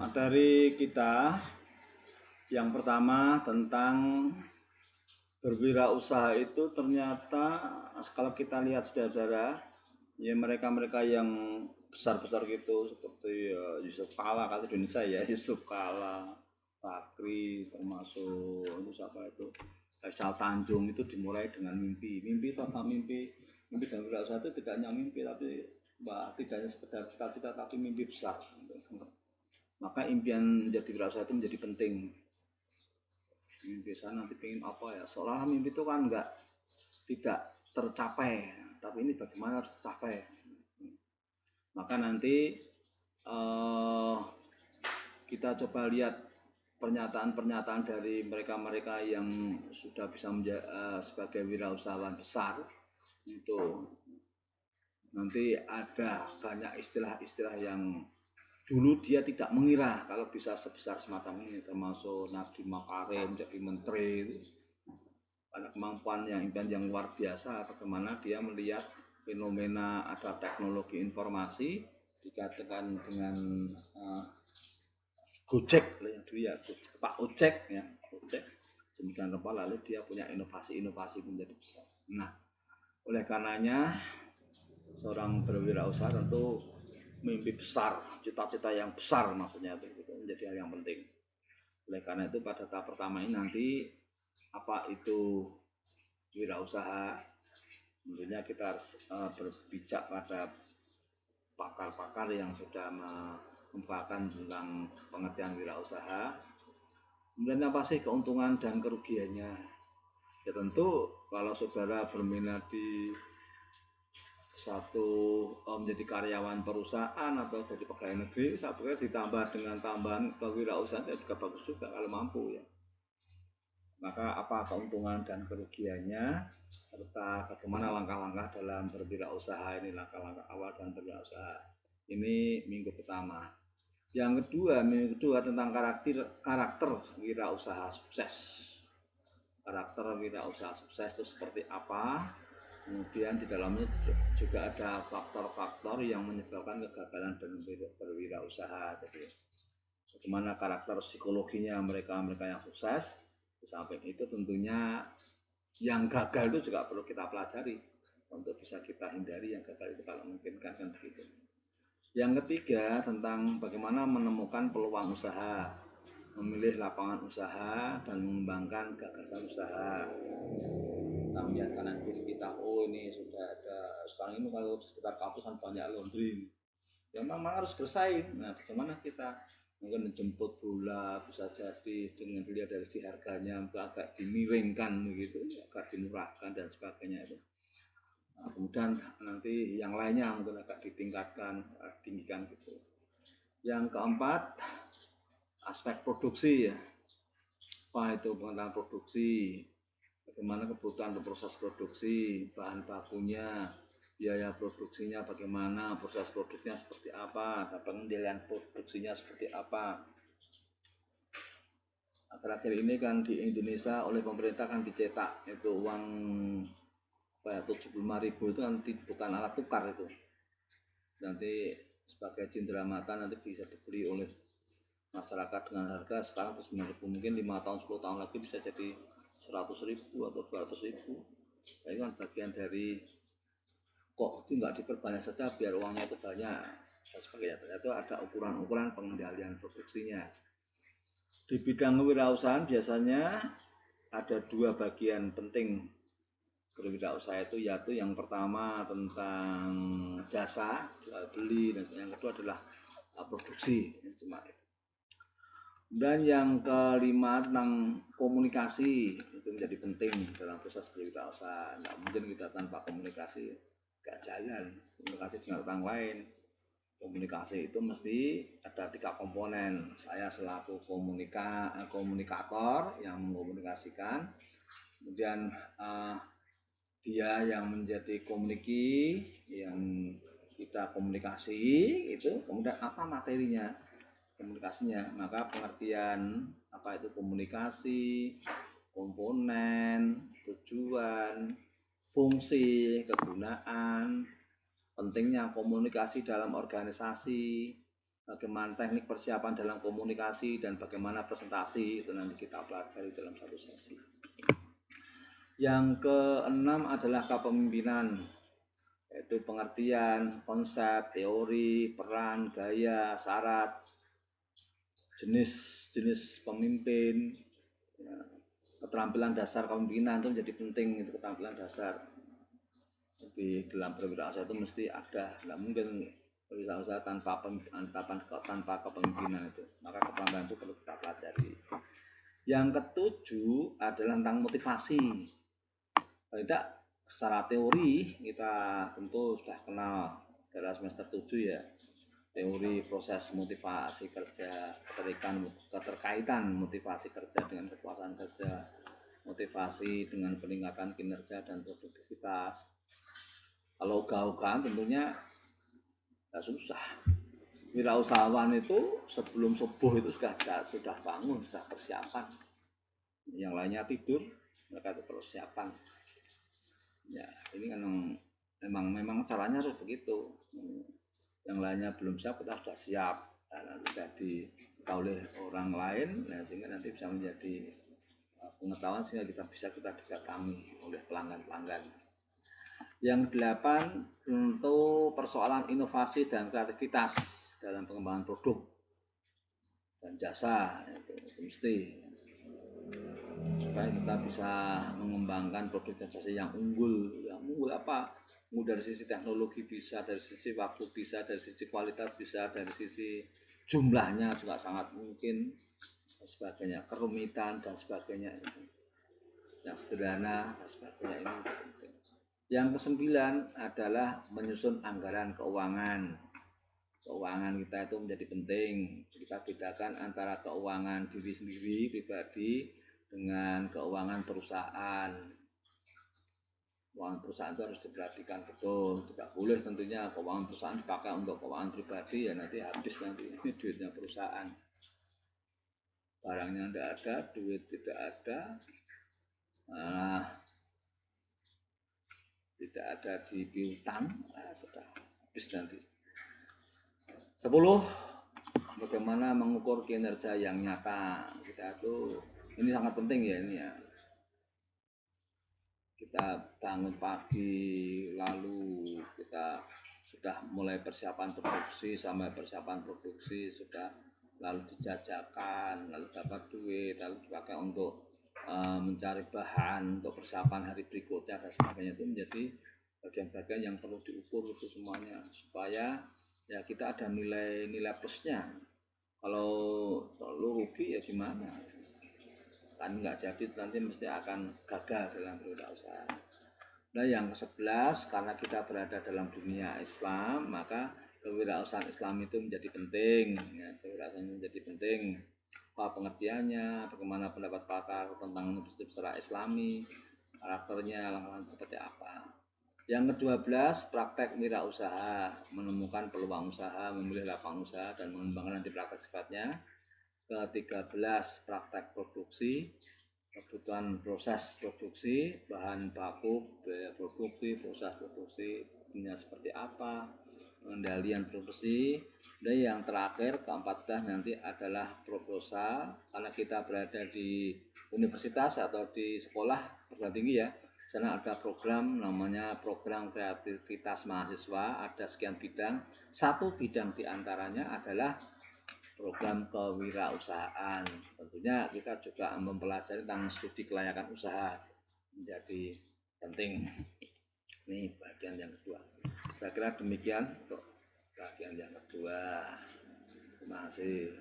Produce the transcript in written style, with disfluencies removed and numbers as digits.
Materi kita yang pertama tentang berwirausaha itu ternyata kalau kita lihat saudara-saudara, ya mereka-mereka yang besar-besar gitu seperti Yusuf Kala, kalau Indonesia ya Yusuf Kala, Fakri, termasuk itu siapa itu Faisal Tanjung, itu dimulai dengan mimpi. Mimpi itu apa? Mimpi dan wirausaha itu tidak hanya mimpi, tapi tidak hanya sekedar cita-cita, tapi mimpi besar. Maka impian menjadi wirausaha itu menjadi penting. Mimpi saya nanti pengen apa ya, seolah mimpi itu kan tidak tercapai, tapi ini bagaimana harus tercapai. Maka nanti kita coba lihat pernyataan-pernyataan dari mereka-mereka yang sudah bisa sebagai wirausahawan besar. Itu nanti ada banyak istilah-istilah yang dulu dia tidak mengira kalau bisa sebesar semacam ini, termasuk Nadiem Makarim jadi menteri itu. Ada kemampuan yang luar biasa, bagaimana dia melihat fenomena ada teknologi informasi dikatakan dengan Gojek ya, Pak Ojek ya, Ojek demikian rupa, lalu dia punya inovasi-inovasi menjadi besar. Nah, oleh karenanya seorang berwirausaha tentu mimpi besar, cita-cita yang besar maksudnya itu menjadi hal yang penting. Oleh karena itu pada tahap pertama ini nanti apa itu wirausaha, tentunya kita harus berpijak pada pakar-pakar yang sudah membawakan tentang pengertian wirausaha. Kemudian apa sih keuntungan dan kerugiannya? Ya tentu kalau saudara berminat di satu menjadi karyawan perusahaan atau jadi pegawai negeri, saya pikir ditambah dengan tambahan kewirausahaan juga bagus juga kalau mampu ya. Maka apa keuntungan dan kerugiannya, serta bagaimana langkah-langkah dalam berwirausaha ini, langkah-langkah awal dalam berwirausaha. Ini minggu pertama. Yang kedua, minggu kedua tentang karakter wirausaha sukses. Karakter wirausaha sukses itu seperti apa? Kemudian di dalamnya juga ada faktor-faktor yang menyebabkan kegagalan dalam berwirausaha. Jadi bagaimana karakter psikologinya mereka-mereka yang sukses. Di samping itu tentunya yang gagal itu juga perlu kita pelajari untuk bisa kita hindari yang gagal itu kalau mungkin kan begitu. Yang ketiga tentang bagaimana menemukan peluang usaha, memilih lapangan usaha dan mengembangkan gagasan usaha. Kita melihat kanan kiri kita, oh ini sudah ada, sekarang ini kalau di sekitar kampus kan banyak laundry, ya memang harus bersaing. Nah bagaimana kita mungkin menjemput bola bisa jadi dengan dilihat dari si harganya agak dimiringkan begitu, agak dimurahkan dan sebagainya itu. Nah, kemudian nanti yang lainnya mungkin agak ditingkatkan, tinggikan gitu. Yang keempat, aspek produksi ya. Apa itu pengenalan produksi? Bagaimana kebutuhan untuk proses produksi, bahan bakunya, biaya produksinya bagaimana, proses produksinya seperti apa, pengendalian produksinya seperti apa. Akhir-akhir ini kan di Indonesia oleh pemerintah kan dicetak itu uang 75.000 itu nanti bukan alat tukar itu. Nanti sebagai cenderamata nanti bisa dibeli oleh masyarakat dengan harga sekarang 9.000, mungkin 5 tahun 10 tahun lagi bisa jadi 100.000 atau 200.000. Nah, ini kan bagian dari kok itu nggak diperbanyak saja biar uangnya itu banyak dan sebagainya. Ternyata ada ukuran-ukuran pengendalian produksinya. Di bidang kewirausahaan biasanya ada dua bagian penting berwirausaha itu, yaitu yang pertama tentang jasa, jual beli, dan yang kedua adalah produksi. Cuma itu. Dan yang kelima tentang komunikasi, itu menjadi penting dalam proses berwirausaha. Tidak mungkin kita tanpa komunikasi gak jalan. Komunikasi dengan orang lain, komunikasi itu mesti ada 3 komponen. Saya selaku komunikator yang mengkomunikasikan, kemudian dia yang menjadi komuniki, yang kita komunikasi itu, kemudian apa materinya, komunikasinya. Maka pengertian apa itu komunikasi, komponen, tujuan, fungsi, kegunaan, pentingnya komunikasi dalam organisasi, bagaimana teknik persiapan dalam komunikasi, dan bagaimana presentasi, itu nanti kita pelajari dalam satu sesi. Yang keenam adalah kepemimpinan, yaitu pengertian, konsep, teori, peran, gaya, syarat, jenis pemimpin, keterampilan dasar kepemimpinan itu menjadi penting. Itu keterampilan dasar di dalam berwirausaha itu mesti ada. Nggak mungkin berwirausaha tanpa kepemimpinan itu. Maka keterampilan itu perlu kita pelajari. Yang ketujuh adalah tentang motivasi. Tidak, secara teori kita tentu sudah kenal dari semester 7 ya, teori proses motivasi kerja, keterkaitan motivasi kerja dengan kepuasan kerja, motivasi dengan peningkatan kinerja dan produktivitas. Kalau gaungkan tentunya susah. Wirausahawan itu sebelum subuh itu sudah bangun, sudah persiapan. Yang lainnya tidur, mereka itu persiapan. Ya, ini kan memang caranya harus begitu. Yang lainnya belum siap, kita sudah siap. Nanti sudah diketahui oleh orang lain, sehingga nanti bisa menjadi pengetahuan sehingga kita didatangi oleh pelanggan. Yang 8 untuk persoalan inovasi dan kreativitas dalam pengembangan produk dan jasa, itu mesti supaya kita bisa mengembangkan produk dan jasa yang unggul. Yang unggul apa? Unggul dari sisi teknologi bisa, dari sisi waktu bisa, dari sisi kualitas bisa, dari sisi jumlahnya juga sangat mungkin, dan sebagainya, kerumitan dan sebagainya, yang sederhana dan sebagainya, ini penting. Yang ke-9 adalah menyusun anggaran keuangan. Keuangan kita itu menjadi penting. Kita bedakan antara keuangan diri sendiri pribadi dengan keuangan perusahaan. Keuangan perusahaan itu harus diperhatikan betul. Tidak boleh tentunya keuangan perusahaan dipakai untuk keuangan pribadi, ya nanti habis nanti duitnya perusahaan. Barangnya tidak ada, duit tidak ada, tidak ada di piutang, sudah habis nanti. 10. Bagaimana mengukur kinerja yang nyata. Kita itu, ini sangat penting ya ini ya. Kita bangun pagi, lalu kita sudah mulai persiapan produksi, sampai persiapan produksi sudah, lalu dijajakan, lalu dapat duit, lalu dipakai untuk mencari bahan untuk persiapan hari berikutnya dan sebagainya. Itu menjadi bagian-bagian yang perlu diukur itu semuanya, supaya ya kita ada nilai plusnya. Kalau lu rugi ya gimana? Kan nggak jadi, nanti mesti akan gagal dalam berwirausaha. Nah, yang ke-11, karena kita berada dalam dunia Islam, maka kewirausahaan Islam itu menjadi penting. Ya, kewirausahaan menjadi penting. Apa pengertiannya, bagaimana pendapat pakar tentang prinsip secara Islami, karakternya, langkah seperti apa. Yang ke-12, praktek wirausaha, menemukan peluang usaha, memilih lapangan usaha, dan mengembangkan nanti praktek sifatnya. Ke-13, praktek produksi, kebutuhan proses produksi, bahan baku, biaya produksi, proses produksi, punya seperti apa, pengendalian produksi. Dan yang terakhir, ke-14 nanti adalah proposal, karena kita berada di universitas atau di sekolah perguruan tinggi ya. Sana ada program namanya program kreativitas mahasiswa, ada sekian bidang. Satu bidang diantaranya adalah program kewirausahaan. Tentunya kita juga mempelajari tentang studi kelayakan usaha, menjadi penting. Ini bagian yang kedua. Saya kira demikian untuk bagian yang kedua. Terima kasih.